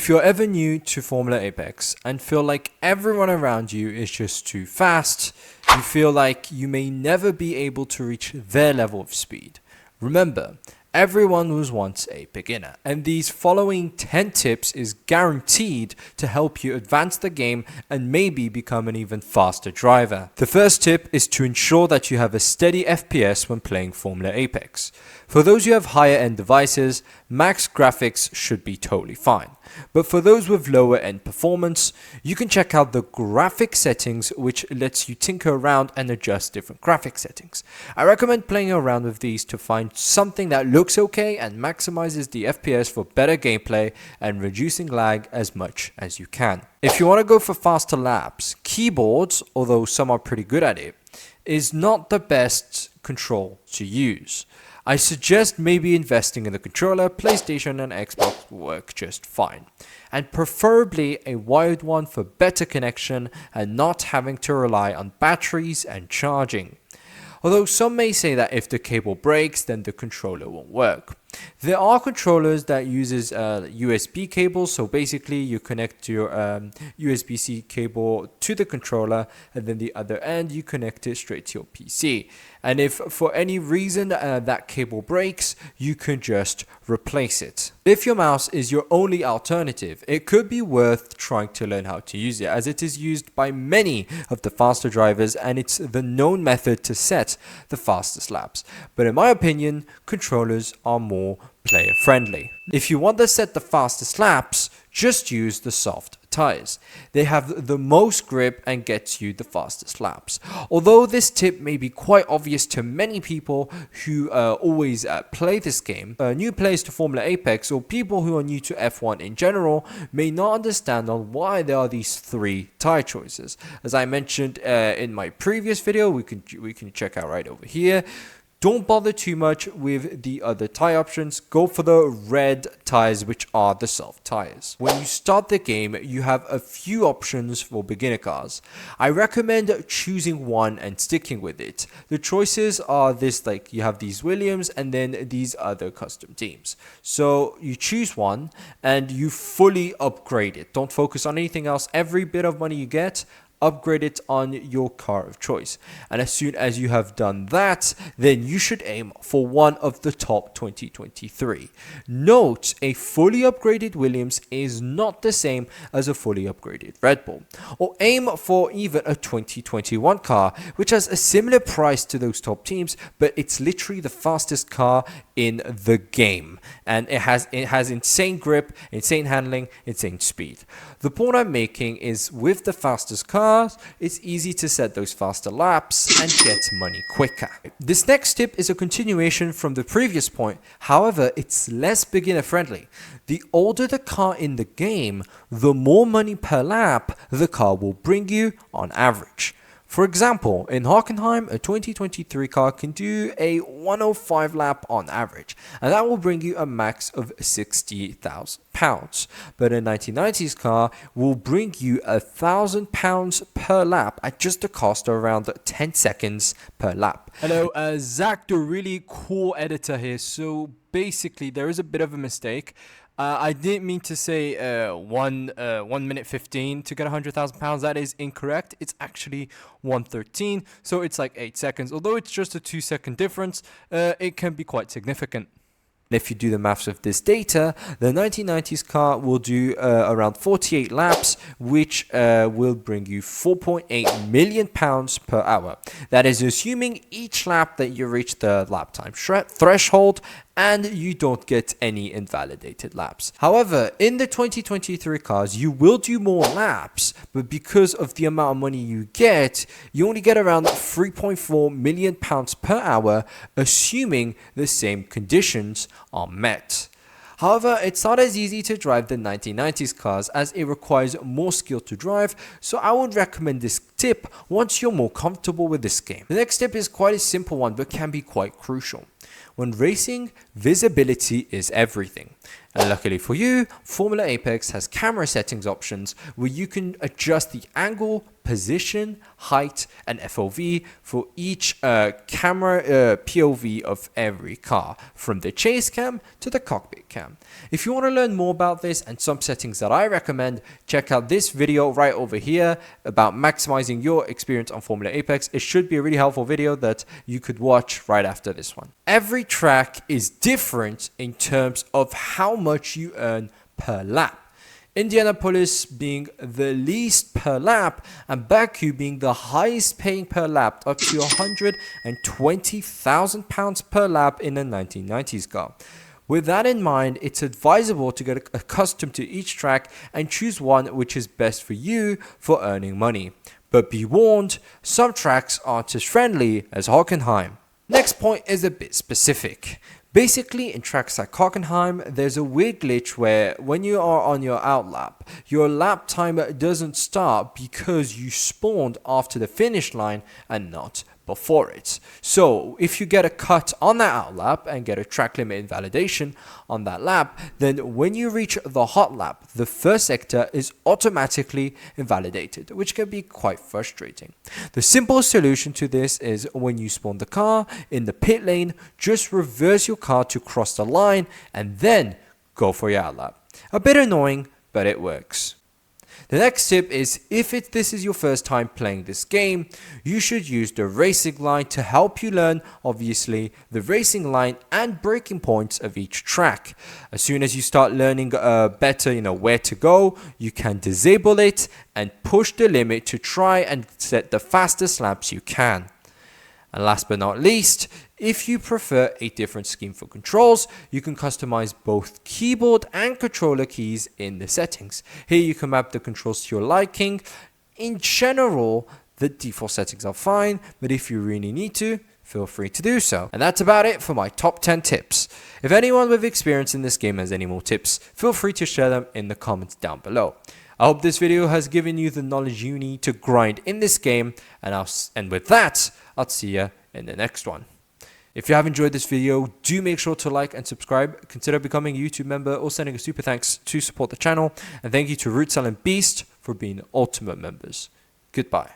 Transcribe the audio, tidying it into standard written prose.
If you're ever new to Formula Apex and feel like everyone around you is just too fast, you feel like you may never be able to reach their level of speed, remember, everyone was once a beginner, and these following 10 tips is guaranteed to help you advance the game and maybe become an even faster driver. The first tip is to ensure that you have a steady FPS when playing Formula Apex. For those who have higher end devices, max graphics should be totally fine. But for those with lower end performance, you can check out the graphic settings, which lets you tinker around and adjust different graphic settings. I recommend playing around with these to find something that looks okay and maximizes the FPS for better gameplay and reducing lag as much as you can. If you want to go for faster laps, keyboards, although some are pretty good at it, is not the best control to use. I suggest maybe investing in the controller. PlayStation and Xbox work just fine, and preferably a wired one for better connection and not having to rely on batteries and charging. Although some may say that if the cable breaks, then the controller won't work. There are controllers that uses USB cables, so basically you connect your USB-C cable to the controller, and then the other end you connect it straight to your PC. And if for any reason that cable breaks, you can just replace it. If your mouse is your only alternative, it could be worth trying to learn how to use it, as it is used by many of the faster drivers and it's the known method to set the fastest laps. But in my opinion, controllers are more player friendly. If you want to set the fastest laps, just use the soft tires. They have the most grip and gets you the fastest laps. Although this tip may be quite obvious to many people who always play this game, new players to Formula Apex or people who are new to F1 in general may not understand on why there are these three tire choices. As I mentioned in my previous video, we can check out right over here. Don't bother too much with the other tire options. Go for the red tires, which are the soft tires. When you start the game, you have a few options for beginner cars. I recommend choosing one and sticking with it. The choices are this, like you have these Williams and then these other custom teams. So you choose one and you fully upgrade it. Don't focus on anything else. Every bit of money you get, upgrade it on your car of choice. And as soon as you have done that, then you should aim for one of the top 2023. Note, a fully upgraded Williams is not the same as a fully upgraded Red Bull. Or aim for even a 2021 car, which has a similar price to those top teams, but it's literally the fastest car in the game. And it has insane grip, insane handling, insane speed. The point I'm making is with the fastest cars, it's easy to set those faster laps and get money quicker. This next tip is a continuation from the previous point, however, it's less beginner friendly. The older the car in the game, the more money per lap the car will bring you on average. For example, in Hockenheim, a 2023 car can do a 105 lap on average, and that will bring you a max of £60,000. But a 1990s car will bring you £1,000 per lap at just a cost of around 10 seconds per lap. Hello, Zach, the really cool editor here. So basically, there is a bit of a mistake. I didn't mean to say 1 minute 15 to get £100,000. That is incorrect. It's actually 1:13, so it's like 8 seconds. Although it's just a 2-second difference, it can be quite significant. If you do the maths of this data, the 1990s car will do around 48 laps, which will bring you £4.8 million per hour. That is assuming each lap that you reach the lap time threshold and you don't get any invalidated laps. However, in the 2023 cars, you will do more laps, but because of the amount of money you get, you only get around £3.4 million per hour, assuming the same conditions are met. However, it's not as easy to drive the 1990s cars as it requires more skill to drive, so I would recommend this tip once you're more comfortable with this game. The next tip is quite a simple one but can be quite crucial. When racing, visibility is everything. And luckily for you, Formula Apex has camera settings options where you can adjust the angle, position, height, and FOV for each camera POV of every car, from the chase cam to the cockpit cam. If you want to learn more about this and some settings that I recommend, check out this video right over here about maximizing your experience on Formula Apex. It should be a really helpful video that you could watch right after this one. Every track is different in terms of how much you earn per lap. Indianapolis being the least per lap and Baku being the highest paying per lap, up to £120,000 per lap in a 1990s car. With that in mind, it's advisable to get accustomed to each track and choose one which is best for you for earning money. But be warned, some tracks aren't as friendly as Hockenheim. Next point is a bit specific. Basically, in tracks like Hockenheim, there's a weird glitch where when you are on your outlap, your lap timer doesn't start because you spawned after the finish line and not before it. So if you get a cut on that outlap and get a track limit invalidation on that lap, then when you reach the hot lap, the first sector is automatically invalidated, which can be quite frustrating. The simple solution to this is when you spawn the car in the pit lane, just reverse your car to cross the line and then go for your outlap. A bit annoying, but it works. The next tip is if this is your first time playing this game, you should use the racing line to help you learn, obviously, the racing line and braking points of each track. As soon as you start learning better, where to go, you can disable it and push the limit to try and set the fastest laps you can. And last but not least, if you prefer a different scheme for controls, you can customize both keyboard and controller keys in the settings. Here you can map the controls to your liking. In general, the default settings are fine, but if you really need to, feel free to do so. And that's about it for my top 10 tips. If anyone with experience in this game has any more tips, feel free to share them in the comments down below. I hope this video has given you the knowledge you need to grind in this game, and with that, I'll see you in the next one. If you have enjoyed this video, do make sure to like and subscribe. Consider becoming a YouTube member or sending a super thanks to support the channel. And thank you to Rootcell and Beast for being ultimate members. Goodbye.